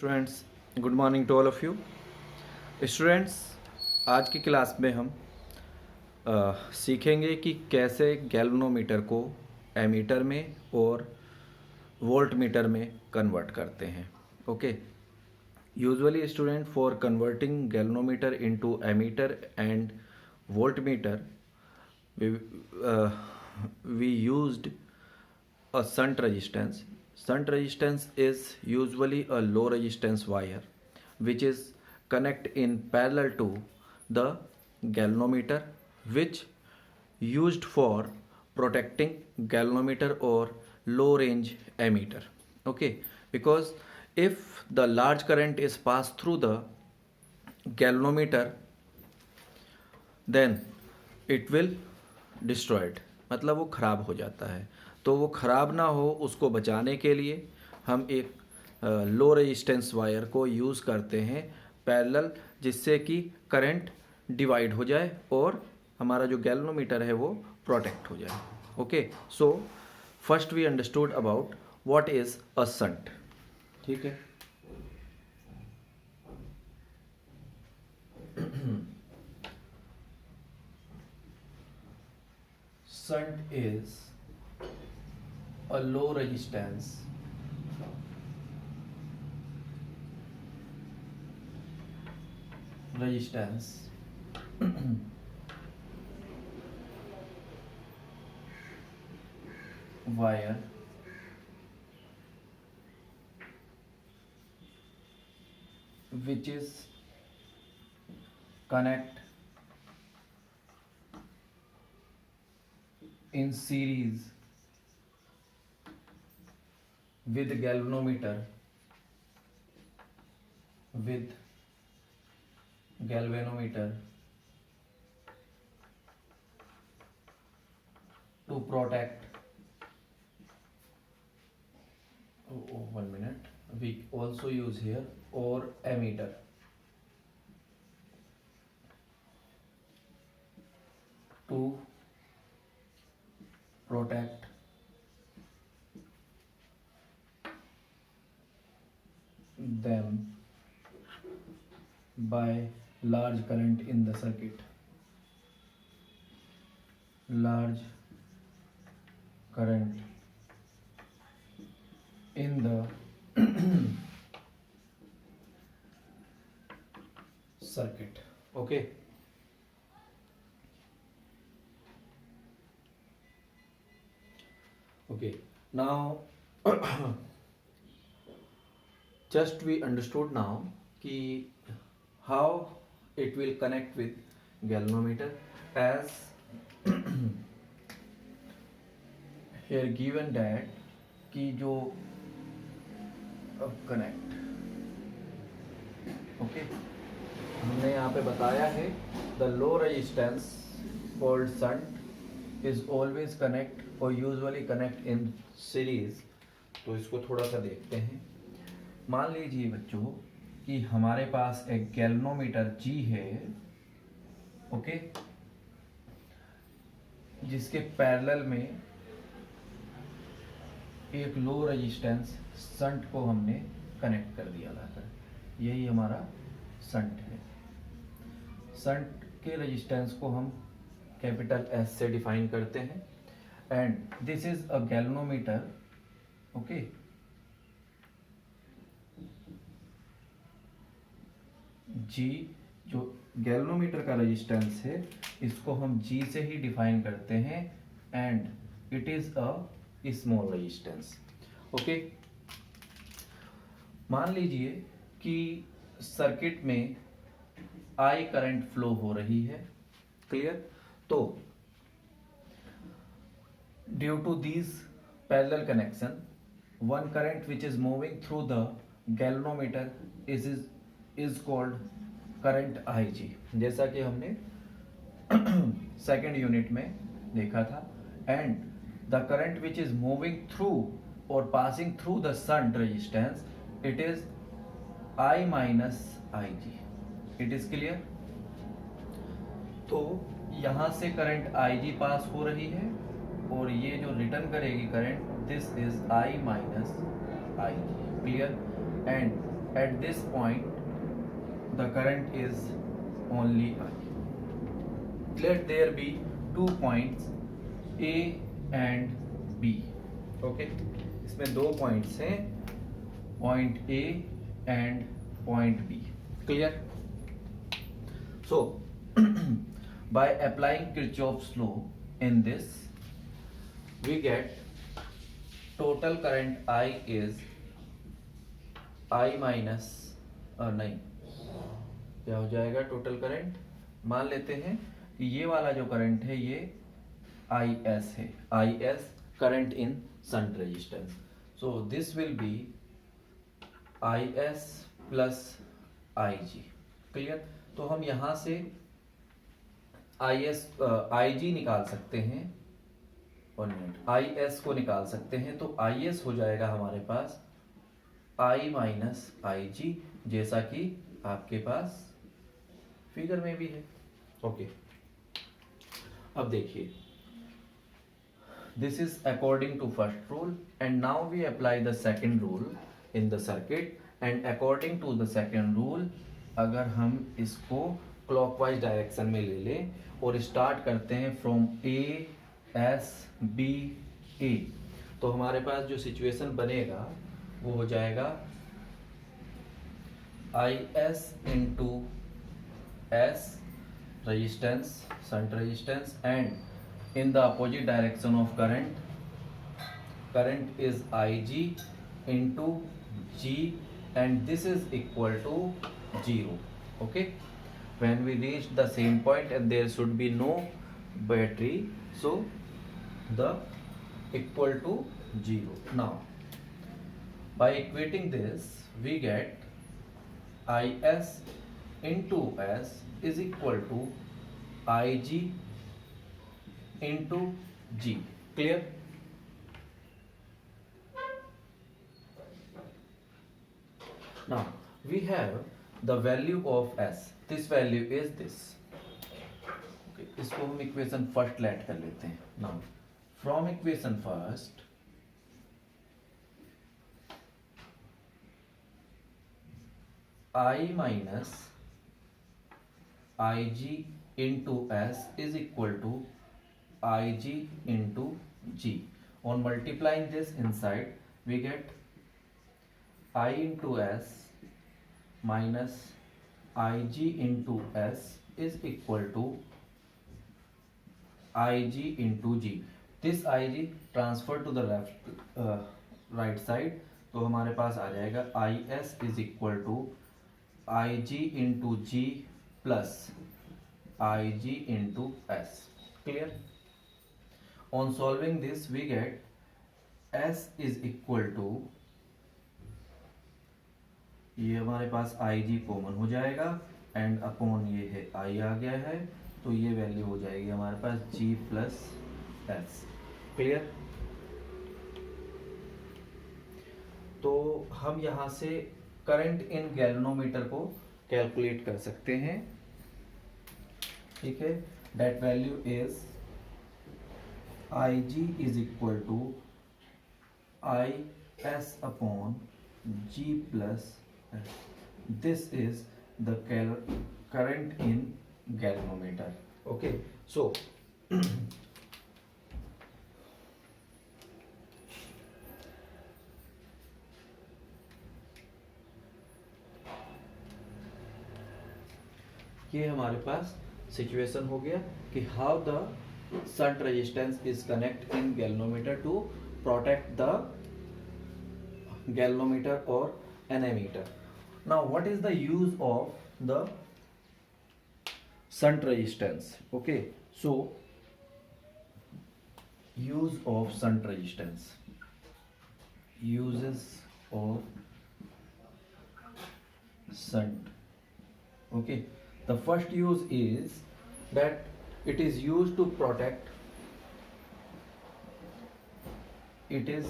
Students, good morning to all of you. Students, आज की class में हम सीखेंगे कि कैसे गैल्वेनोमीटर को एमीटर में और वोल्ट मीटर में कन्वर्ट करते हैं। Okay, usually student, for converting galvanometer into ammeter and voltmeter we used a shunt resistance. Shunt resistance is usually a low resistance wire which is connect in parallel to the galvanometer, which used for protecting galvanometer or low range ammeter. Okay, because if the large current is passed through the galvanometer, then it will destroyed, मतलब वो ख़राब हो जाता है। तो वो ख़राब ना हो, उसको बचाने के लिए हम एक लो रेजिस्टेंस वायर को यूज़ करते हैं पैरेलल, जिससे कि करंट डिवाइड हो जाए और हमारा जो गैल्वेनोमीटर है वो प्रोटेक्ट हो जाए। Okay, so first we understood about what is a shunt. ठीक है, shunt is a low resistance wire which is connect in series with galvanometer to protect, one minute, we also use here, or ammeter to protect them by large current in the circuit. Large current in the circuit. Okay. Okay, now just we understood now कि how it will connect with galvanometer, as here given that कि जो connect, okay, हमने यहाँ पे बताया है the low resistance called shunt is always connect or usually connect in series। तो इसको थोड़ा सा देखते हैं। मान लीजिए बच्चों कि हमारे पास एक गैल्वेनोमीटर G है, ओके, जिसके पैरेलल में एक लो रेजिस्टेंस शंट को हमने कनेक्ट कर दिया लाकर। यही हमारा शंट है। शंट के रेजिस्टेंस को हम कैपिटल S से डिफाइन करते हैं, and this is a galvanometer. Okay, G जो गैल्वेनोमीटर का रेजिस्टेंस है, इसको हम G से ही डिफाइन करते हैं, and it is a small resistance. Okay, मान लीजिए कि सर्किट में I करंट फ्लो हो रही है। क्लियर? तो due to this parallel connection, one current which is moving through the galvanometer is called current IG, जैसा कि हमने सेकेंड यूनिट में देखा था। And the current which is moving through और passing through the shunt resistance, it is I minus IG। It is clear? तो यहां से करंट IG पास हो रही है, और ये जो रिटर्न करेगी current, this is I minus IG। Clear? And at this point the current is only I. Let there be 2 points A and B. Okay, इसमें 2 points हैं, point A and point B. Clear? So by applying Kirchhoff's law in this, we get total current I is I minus नहीं, क्या हो जाएगा total current? मान लेते हैं कि ये वाला जो करंट है ये IS है, IS current in shunt resistance. So this will be IS plus IG. Clear? तो हम यहां से IG निकाल सकते हैं, 1 मिनट, IS को निकाल सकते हैं. तो IS हो जाएगा हमारे पास I माइनस IG, जैसा कि आपके पास फिगर में भी है. ओके, अब देखिए, this is according to first rule and now we apply the second rule in the circuit. And according to the second rule, अगर हम इसको क्लॉकवाइज डायरेक्शन में ले लें और स्टार्ट करते हैं from A S B A, तो हमारे पास जो सिचुएशन बनेगा वो हो जाएगा IS into S resistance, shunt resistance, and in the opposite direction of current is IG into G, and this is equal to 0. Okay, when we reach the same point and there should be no battery, so the equal to 0. Now by equating this, we get IS into S is equal to IG into G. Clear? Now we have the value of S. This value is this. Okay, इसको हम equation first let कर लेते हैं. Now from equation first, I minus IG into S is equal to IG into G. On multiplying this inside, we get I into S minus IG into S is equal to IG into G. This IG transfer to the right side, तो हमारे पास आ जाएगा IS is equal to IG into G plus IG into S. Clear? On solving this, we get S is equal to, ये हमारे पास IG common हो जाएगा and upon ये है I आ गया है, तो ये वैल्यू हो जाएगी हमारे पास G प्लस S. क्लियर? तो हम यहां से करंट इन गैल्वेनोमीटर को कैलकुलेट कर सकते हैं. ठीक है, that value is IG is equal to IS upon G plus S. This is the current in galvanometer. Okay, so ये हमारे पास सिचुएशन हो गया कि how the shunt resistance is connect in galvanometer to protect the galvanometer और ammeter. Now what is the use of the shunt resistance? Okay, so use of shunt resistance, uses of shunt. Okay, the first use is that it is used to protect, it is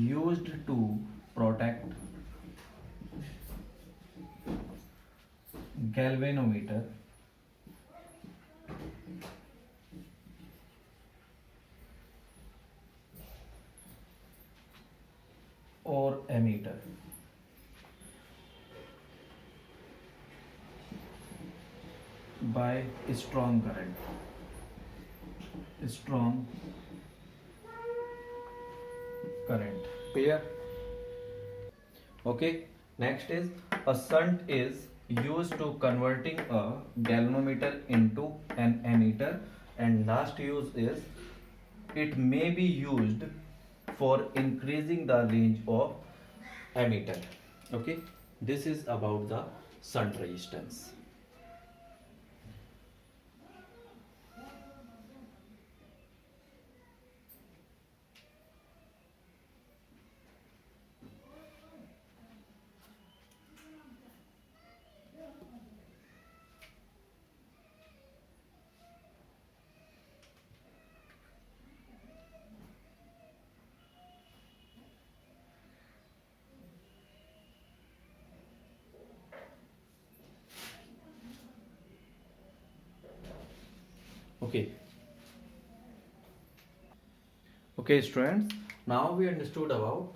used to protect galvanometer or ammeter. by strong current. Clear? Okay. Next is a shunt is used to converting a galvanometer into an ammeter, and last use is it may be used for increasing the range of ammeter. Okay, this is about the shunt resistance. Okay. Okay, students. Now we understood about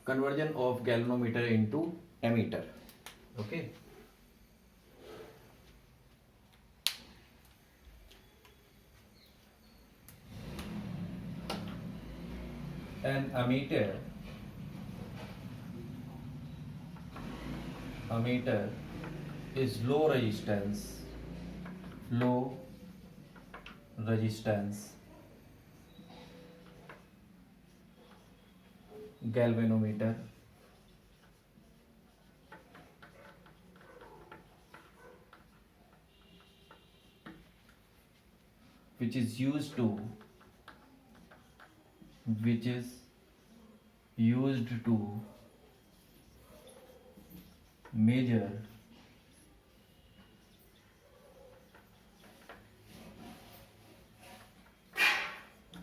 conversion of galvanometer into ammeter. Okay. An ammeter is low resistance galvanometer which is used to measure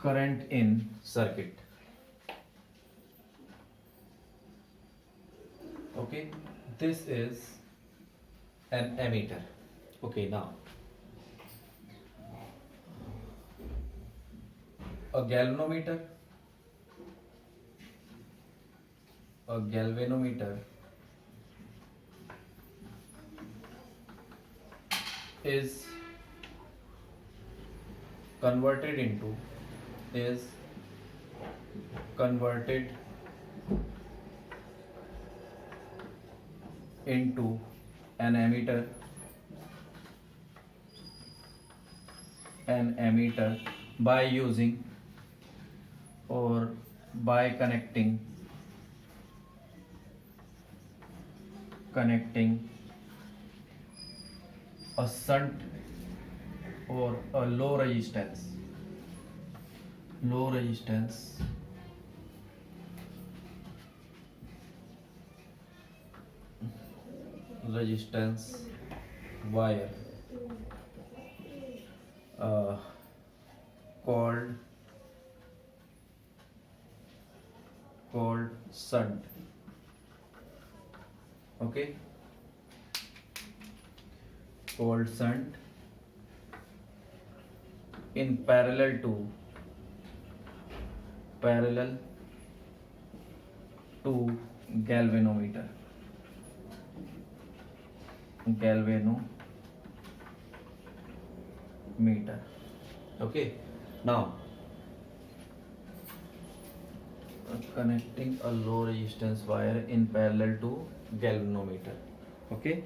current in circuit. Okay, this is an ammeter. Okay, now a galvanometer is converted into an ammeter by using or by connecting a shunt or a low resistance wire called shunt. Okay, called shunt in parallel to galvanometer. Okay, now connecting a low resistance wire in parallel to galvanometer. Okay,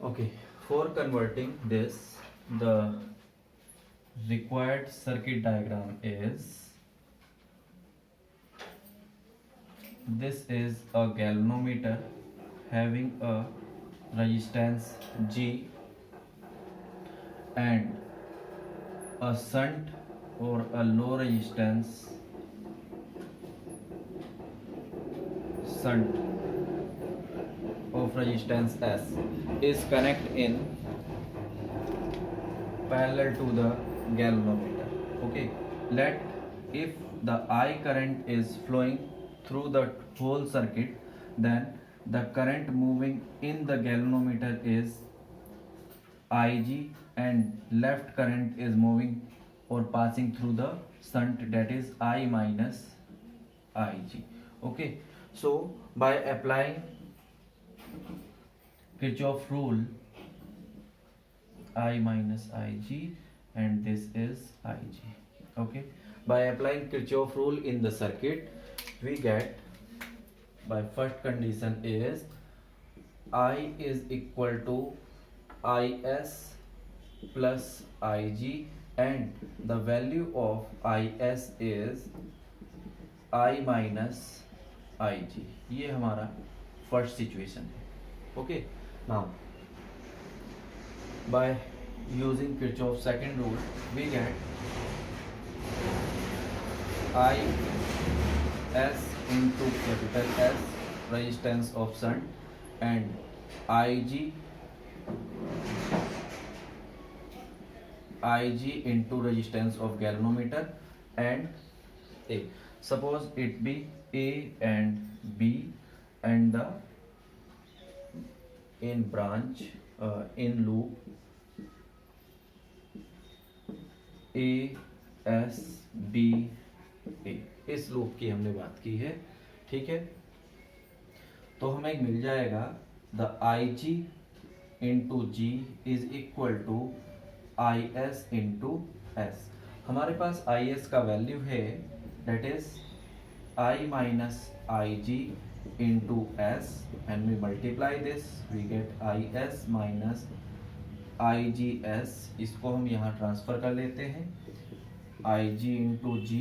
okay, for converting this, the required circuit diagram is this is a galvanometer having a resistance G and a shunt or a low resistance shunt of resistance S is connected in parallel to the galvanometer. Okay, let if the I current is flowing through the whole circuit, then the current moving in the galvanometer is Ig, and left current is moving or passing through the shunt, that is I minus Ig. Okay, so by applying Kirchhoff rule, I minus Ig, and this is Ig. Okay, by applying Kirchhoff rule in the circuit, we get, by first condition is I is equal to Is plus Ig, and the value of Is is I minus Ig. ये हमारा first situation है. Okay, now by using Kirchhoff's second rule, we get I S into capital S, resistance of shunt, and Ig into resistance of galvanometer, and A. Suppose it be A and B, and the in branch in loop A S B A, इस loop की हमने बात की है. ठीक है, तो हमें मिल जाएगा the Ig into G is equal to I S into S. हमारे पास आई एस का वैल्यू है, that is I minus Ig into S, and we multiply this, we get Is minus IGS. इसको हम यहाँ ट्रांसफर कर लेते हैं Ig into G,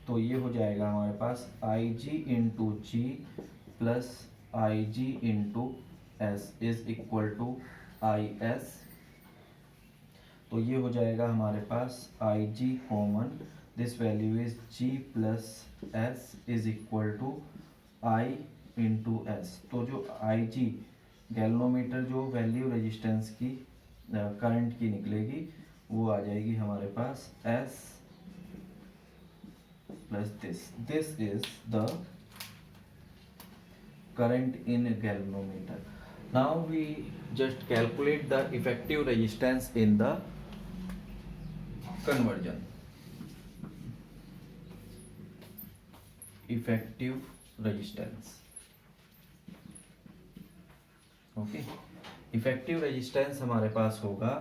तो ये हो जाएगा हमारे पास Ig into G plus Ig into S is equal to Is. तो ये हो जाएगा हमारे पास Ig common, this value is G plus S is equal to I into S. तो जो Ig गैल्वेनोमीटर जो वैल्यू रेजिस्टेंस की करंट की निकलेगी वो आ जाएगी हमारे पास S plus this is the current in a galvanometer. Now we just calculate the effective resistance in the conversion. Effective resistance. Okay, effective resistance हमारे पास होगा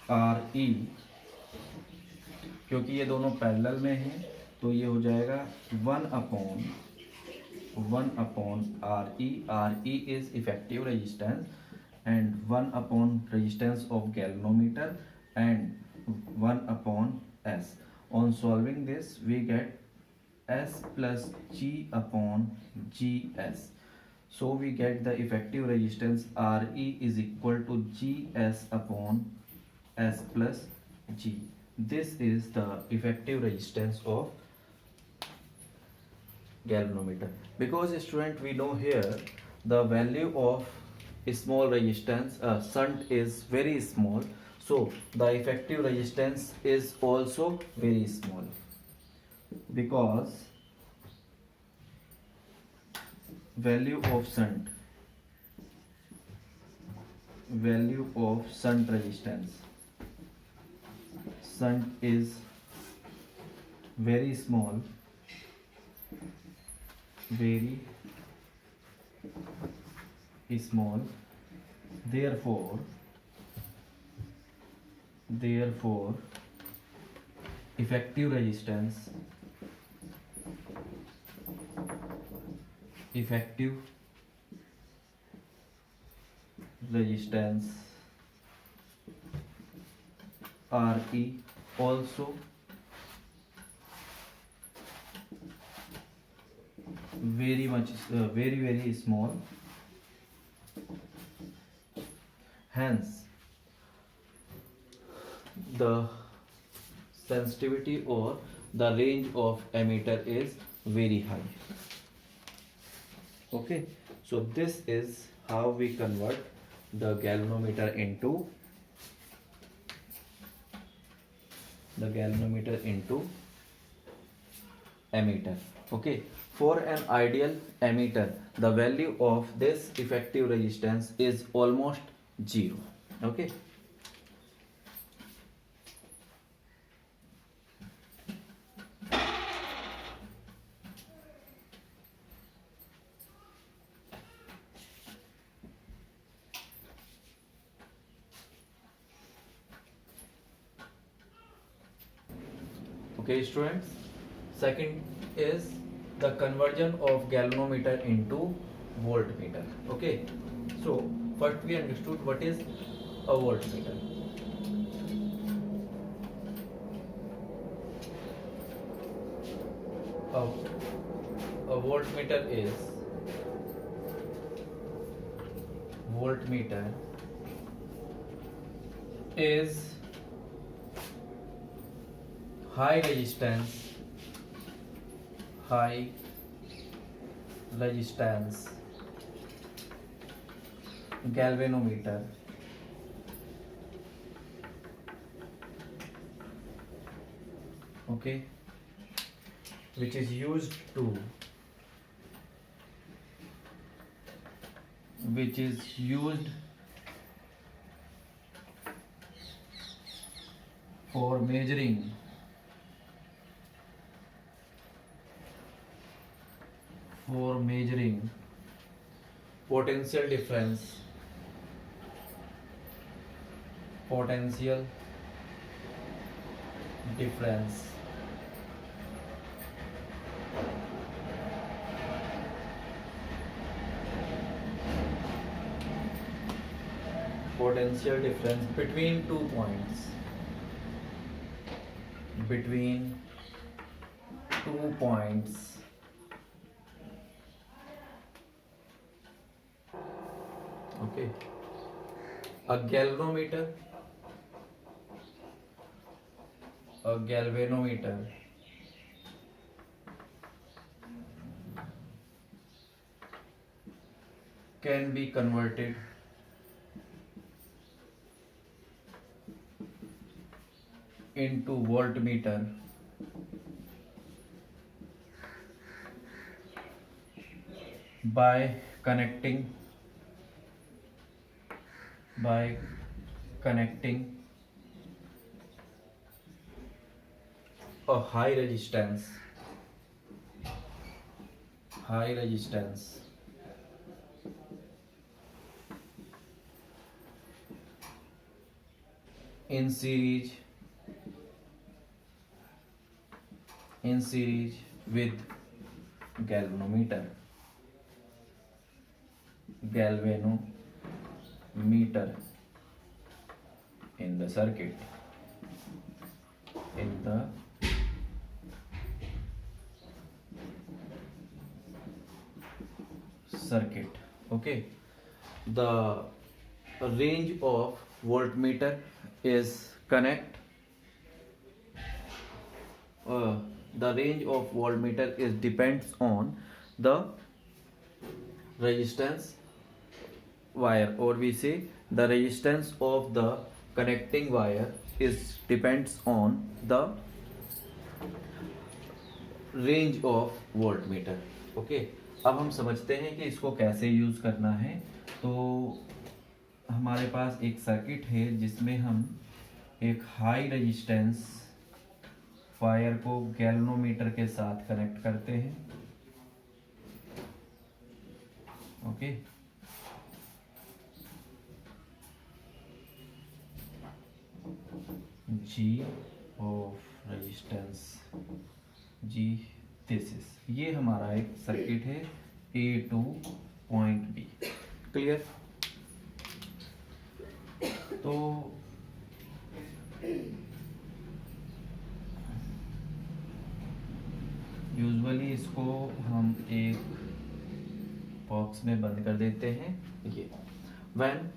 RE, क्योंकि ये दोनों पैरेलल में हैं तो ये हो जाएगा 1 upon RE. RE is effective resistance, and 1 upon resistance of galvanometer, and 1 upon S. On solving this, we get S plus G upon GS. So we get the effective resistance RE is equal to GS upon S plus G. This is the effective resistance of galvanometer. Because student, we know here the value of small resistance shunt is very small, so the effective resistance is also very small, because value of shunt resistance, shunt is very small, very small, therefore effective resistance RE also very much very small. Hence the sensitivity or the range of ammeter is very high. Okay, so this is how we convert the galvanometer into emitter. Okay, for an ideal emitter the value of this effective resistance is almost zero. Okay, okay students, second is the conversion of galvanometer into voltmeter. Okay, so first we understood what is a voltmeter. A voltmeter is high resistance galvanometer okay, which is used for measuring potential difference between 2 points okay. A galvanometer can be converted into voltmeter by connecting a high resistance in series with galvanometer in the circuit okay. The range of voltmeter is depends on the resistance wire, or we say the resistance of the connecting wire is depends on the range of voltmeter okay. अब हम समझते हैं कि इसको कैसे use करना है. तो हमारे पास एक सर्किट है जिसमें हम एक हाई रेजिस्टेंस वायर को गैल्वेनोमीटर के साथ कनेक्ट करते हैं okay. G of resistance G thesis, ये हमारा एक सर्किट है A to point B. Clear. तो यूजुअली इसको हम एक बॉक्स में बंद कर देते हैं. ये when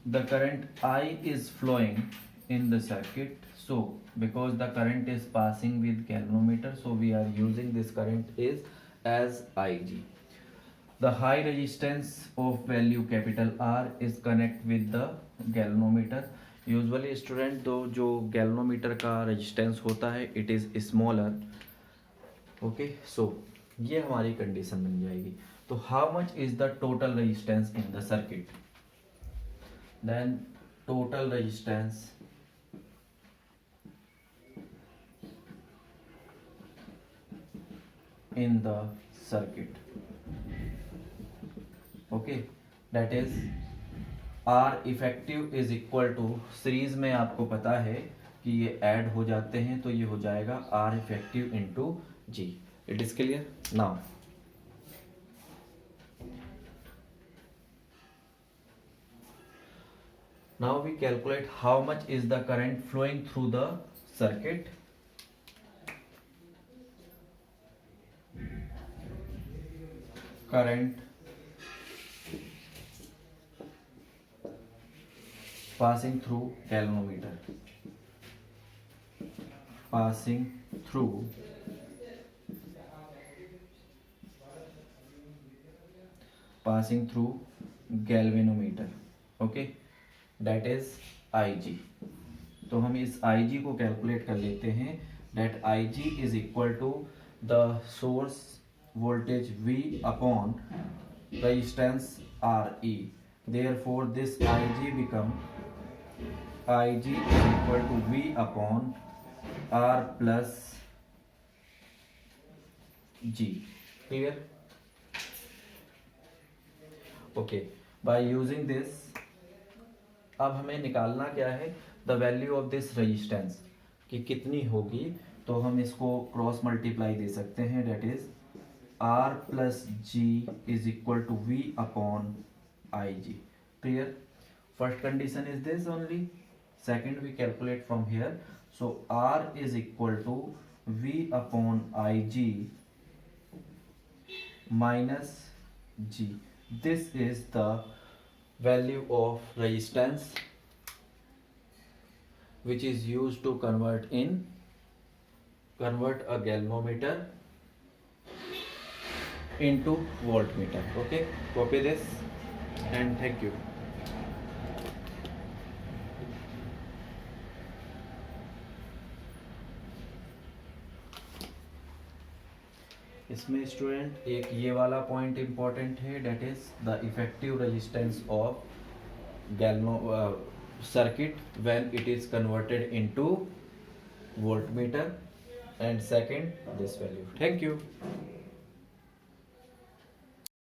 the current I is flowing in the circuit, so because the current is passing with galvanometer, so we are using this current is as Ig. The high resistance of value capital R is connect with the galvanometer. Usually student, तो जो galvanometer का resistance होता है it is smaller okay, so ये हमारी condition बन जाएगी. तो how much is the total resistance in the circuit? Then total resistance in the circuit, okay, that is R effective is equal to, series में आपको पता है कि ये ऐड हो जाते हैं तो ये हो जाएगा R effective into G. It is clear now. Now we calculate how much is the current flowing through the circuit. Current passing through galvanometer, passing through galvanometer, okay, that is Ig. तो हम इस Ig को calculate कर लेते हैं. that Ig is equal to the source voltage V upon resistance Re. Therefore this Ig become Ig is equal to V upon R plus G. Clear? Okay. By using this, अब हमें निकालना क्या है? The value of this resistance कि कितनी होगी. तो हम इसको क्रॉस मल्टीप्लाई दे सकते हैं. That is R plus G is equal to V upon Ig. Clear? First condition is this only. Second we calculate from here. So R is equal to V upon Ig minus G. This is the value of resistance which is used to convert a galvanometer into voltmeter. Okay, copy this and thank you. इसमें student एक ये वाला point important है. That is the effective resistance of circuit when it is converted into voltmeter, and second this value. Thank you.